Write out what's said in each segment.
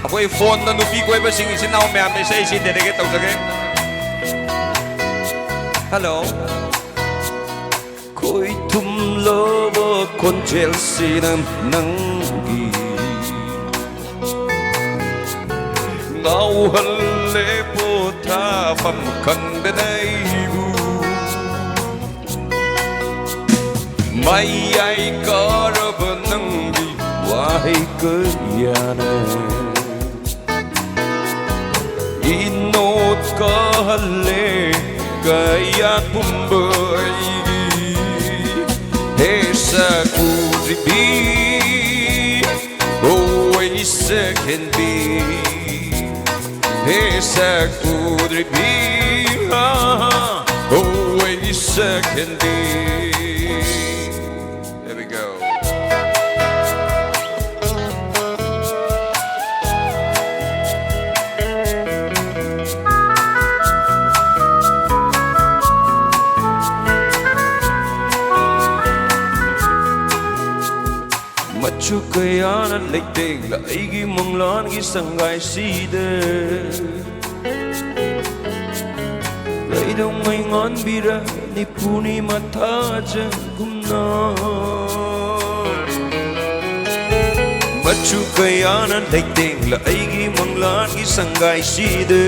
Ako'y phone na nubi ko iba sing isin na umiyam sa isin dedeket tawag sa game. Hello. Ko'y tumlobo kon Chelsea ng nanggi Ngao halle po ta pham khăn đến đây bu Mai ai có rập nanggi wahai kayana Inot ka halle kaya pumbai Esa kudribi always can be Esa kudribi always can be There we go. Machu kaya na ligtig la igi manglan gi sangai side Lai dong mai ngon bira ni puni mata jan gumna Machu kaya na ligtig la igi manglan gi sangai side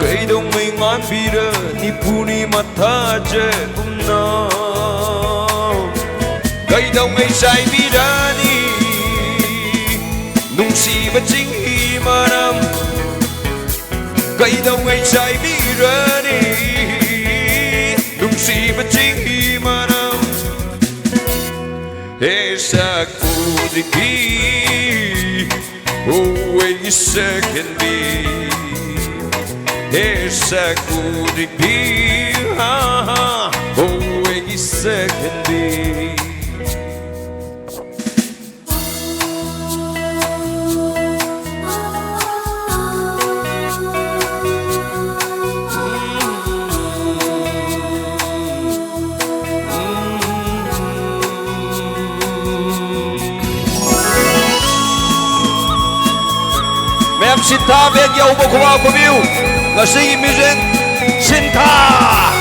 Lai dong mai ngon bira ni puni mata jan gumna Cây đông ay say birani nung si ba chính hi ma nam Cây đông ay say birani nung si ba chính hi ma nam Esa kudiki always can be Esa kudiki always can be Em xin tha về dầu một khoa của Bill là sĩ music xin tha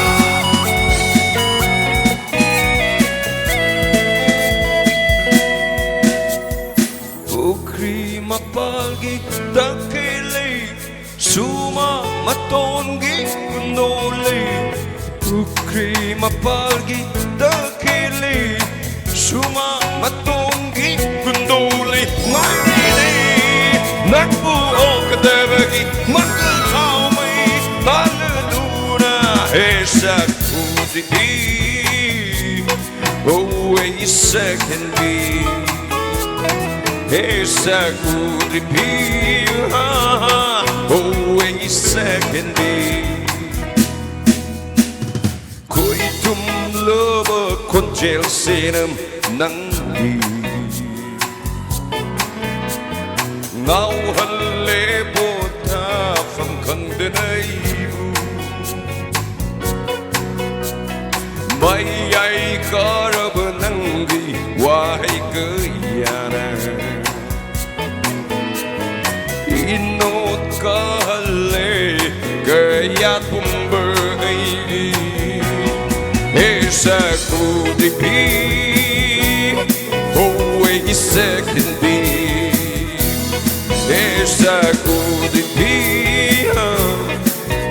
Ukri mapalgi takili suma matongi kundoli Ukri mapalgi takili suma matongi kundoli Nakbuo kadabagi magkakaw may taluduna Esa kudiki always can be Esa kudiki always can be Ko'y tumlobo kon Chelsea ng nanggi Ngao halle po ta pham khăn đến đây bu Mai ai có rập nanggi wahai kayana Inot ka halle kaya pumbai Esa kudiki always can be Esa kudiki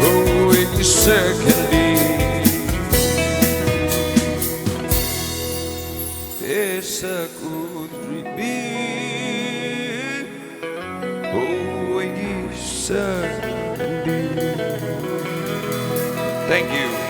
always can be Esa kudiki always can be Thank you.